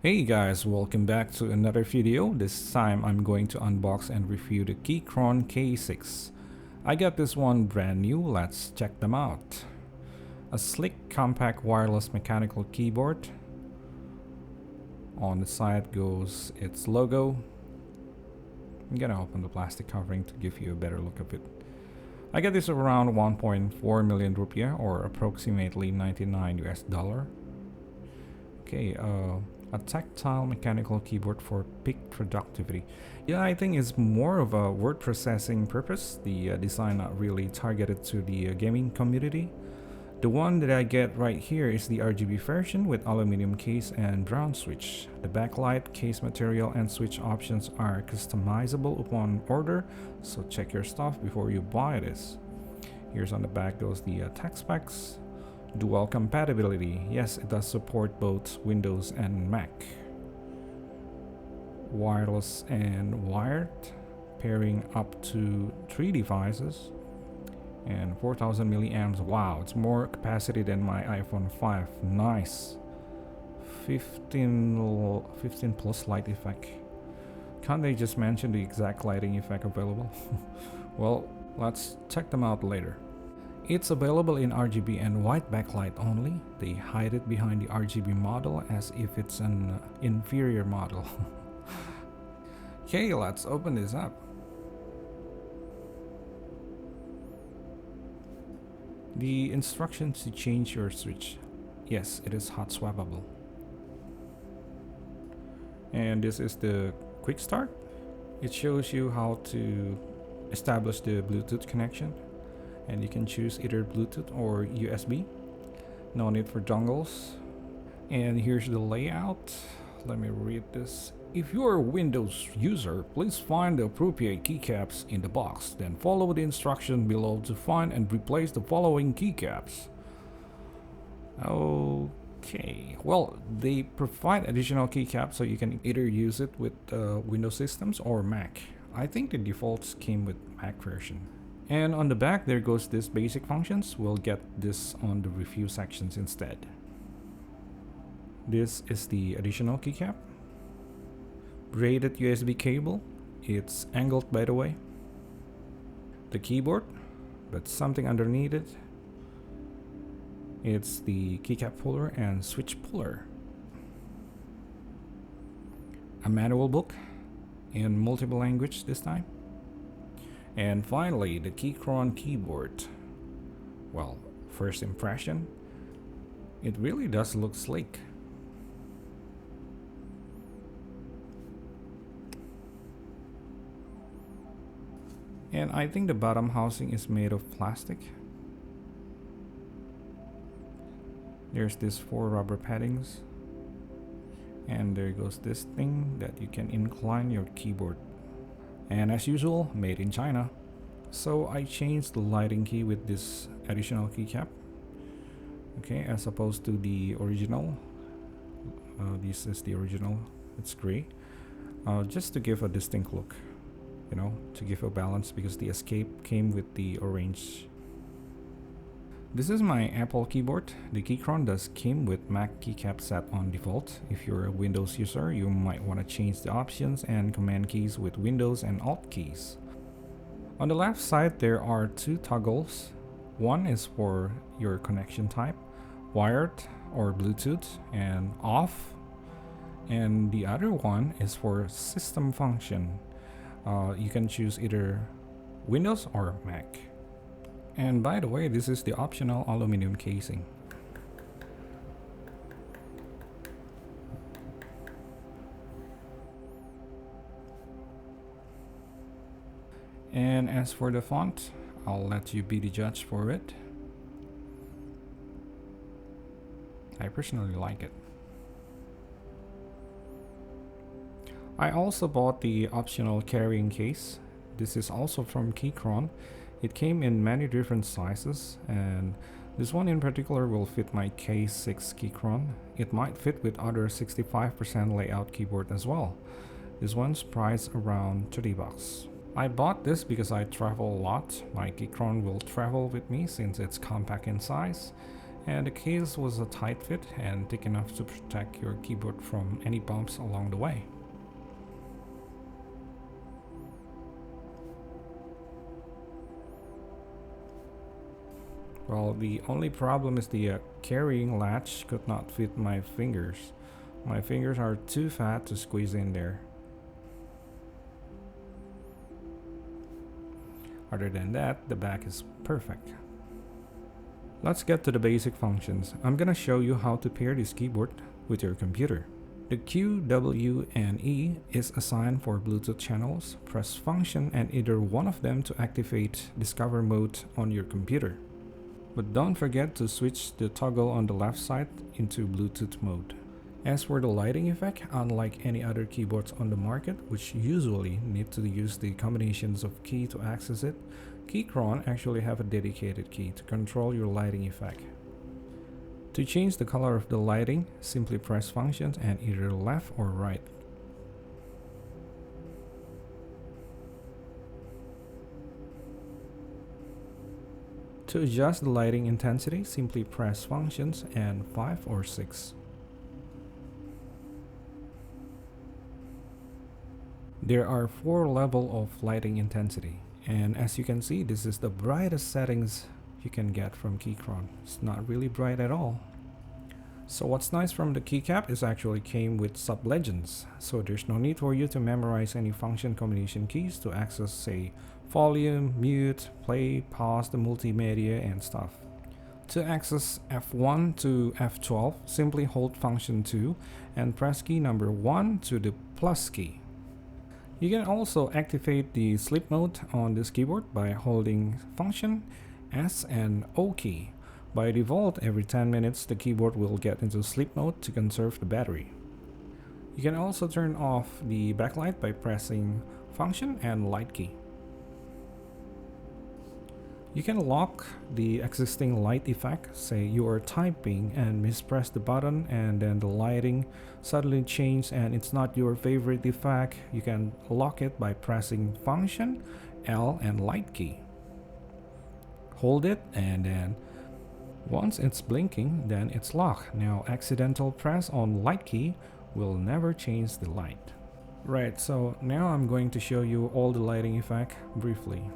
Hey guys, welcome back to another video. This time I'm going to unbox and review the Keychron K6. I got this one brand new, let's check them out. A sleek, compact wireless mechanical keyboard. On the side goes its logo. I'm gonna open the plastic covering to give you a better look of it. I got this around 1.4 million rupiah or approximately 99 US dollar. Okay, a tactile mechanical keyboard for peak productivity. Yeah, I think it's more of a word processing purpose. The design not really targeted to the gaming community. The one that I get right here is the RGB version with aluminum case and brown switch. The backlight, case material, and switch options are customizable upon order, so check your stuff before you buy this. Here's on the back goes the tech specs. Dual compatibility. Yes, it does support both Windows and Mac. Wireless and wired, pairing up to 3 devices. And 4000 milliamps. Wow, it's more capacity than my iPhone 5. Nice. 15 plus light effect. Can't they just mention the exact lighting effect available? Well, let's check them out later. It's available in RGB and white backlight only. They hide it behind the RGB model as if it's an inferior model. Okay, let's open this up. The instructions to change your switch. Yes, it is hot swappable. And this is the quick start. It shows you how to establish the Bluetooth connection. And you can choose either Bluetooth or USB. No need for dongles. And here's the layout. Let me read this. If you're a Windows user, please find the appropriate keycaps in the box. Then follow the instruction below to find and replace the following keycaps. Okay. Well, they provide additional keycaps so you can either use it with Windows systems or Mac. I think the defaults came with Mac version. And on the back there goes this basic functions. We'll get this on the review sections instead. This is the additional keycap. Braided USB cable. It's angled by the way. The keyboard, but something underneath it. It's the keycap puller and switch puller. A manual book in multiple language this time. And finally, the Keychron keyboard. Well, first impression, it really does look sleek. And I think the bottom housing is made of plastic. There's this 4 rubber paddings. And there goes this thing that you can incline your keyboard. And as usual, made in China. So I changed the lighting key with this additional keycap. Okay, as opposed to the original. This is the original. It's gray. Just to give a distinct look. You know, to give a balance because the escape came with the orange. This is my Apple keyboard. The Keychron does came with Mac keycap set on default. If you're a Windows user, you might want to change the options and command keys with Windows and Alt keys. On the left side, there are 2 toggles. One is for your connection type, wired or Bluetooth and off. And the other one is for system function. You can choose either Windows or Mac. And by the way, this is the optional aluminum casing. And as for the font, I'll let you be the judge for it. I personally like it. I also bought the optional carrying case. This is also from Keychron. It came in many different sizes, and this one in particular will fit my K6 Keychron. It might fit with other 65% layout keyboard as well. This one's priced around 30 bucks. I bought this because I travel a lot. My Keychron will travel with me since it's compact in size. And the case was a tight fit and thick enough to protect your keyboard from any bumps along the way. Well, the only problem is the carrying latch could not fit my fingers. My fingers are too fat to squeeze in there. Other than that, the back is perfect. Let's get to the basic functions. I'm gonna show you how to pair this keyboard with your computer. The Q, W, and E is assigned for Bluetooth channels. Press function and either one of them to activate Discover mode on your computer. But don't forget to switch the toggle on the left side into Bluetooth mode. As for the lighting effect, unlike any other keyboards on the market, which usually need to use the combinations of key to access it, Keychron actually have a dedicated key to control your lighting effect. To change the color of the lighting, simply press functions and either left or right. To adjust the lighting intensity, simply press functions and 5 or 6. There are 4 levels of lighting intensity, and as you can see, this is the brightest settings you can get from Keychron. It's not really bright at all. So what's nice from the keycap is actually came with sub-legends, so there's no need for you to memorize any function combination keys to access, say, volume, mute, play, pause the multimedia and stuff. To access F1 to F12, simply hold function 2 and press key number 1 to the plus key. You can also activate the sleep mode on this keyboard by holding function S and O key. By default, every 10 minutes the keyboard will get into sleep mode to conserve the battery. You can also turn off the backlight by pressing function and light key. You can lock the existing light effect, say you are typing and mispress the button and then the lighting suddenly changes and it's not your favorite effect. You can lock it by pressing function, L and light key. Hold it and then once it's blinking, then it's locked. Now accidental press on light key will never change the light. Right, so now I'm going to show you all the lighting effect briefly.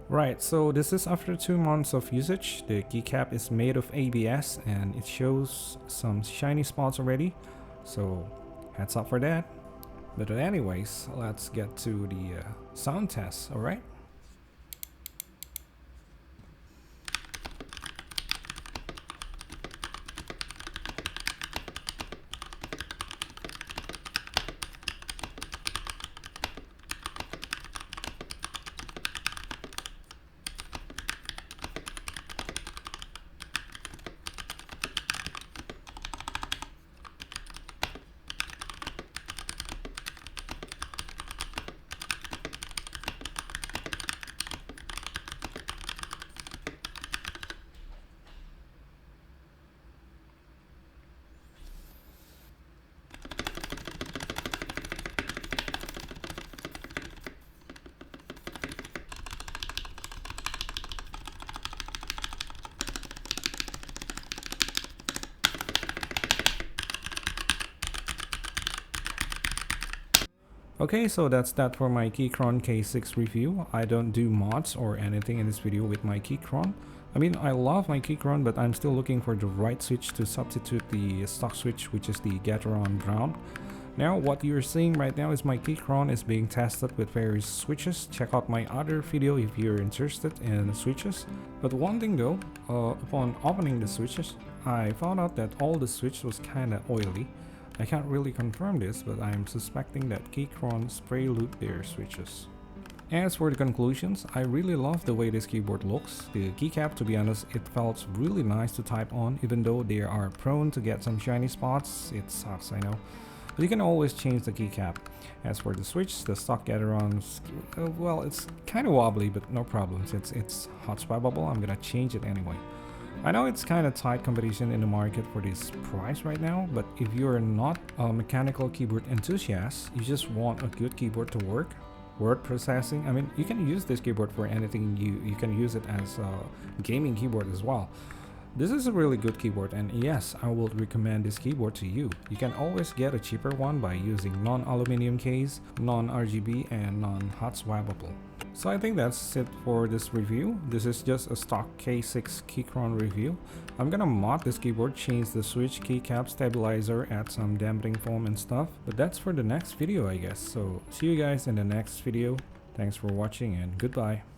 Right, so this is after 2 months of usage. The keycap is made of ABS and it shows some shiny spots already, so heads up for that. But anyways, let's get to the sound test, alright? Okay, so that's that for my Keychron K6 review. I don't do mods or anything in this video with my Keychron. I mean, I love my Keychron, but I'm still looking for the right switch to substitute the stock switch, which is the Gateron Ground. Now, what you're seeing right now is my Keychron is being tested with various switches. Check out my other video if you're interested in switches. But one thing though, upon opening the switches, I found out that all the switch was kinda oily. I can't really confirm this, but I'm suspecting that Keychron spray lube their switches. As for the conclusions, I really love the way this keyboard looks. The keycap, to be honest, it felt really nice to type on, even though they are prone to get some shiny spots. It sucks, I know. But you can always change the keycap. As for the switch, the stock Gateron, well, it's kind of wobbly, but no problem. Since it's hot-swappable, I'm gonna change it anyway. I know it's kind of tight competition in the market for this price right now, but if you're not a mechanical keyboard enthusiast, you just want a good keyboard to work, word processing. I mean, you can use this keyboard for anything. You can use it as a gaming keyboard as well. This is a really good keyboard, and yes, I would recommend this keyboard to you. You can always get a cheaper one by using non-aluminum case, non-RGB, and non-hot-swappable. So I think that's it for this review. This is just a stock K6 Keychron review. I'm gonna mod this keyboard, change the switch, keycap, stabilizer, add some dampening foam and stuff. But that's for the next video, I guess. So see you guys in the next video. Thanks for watching and goodbye.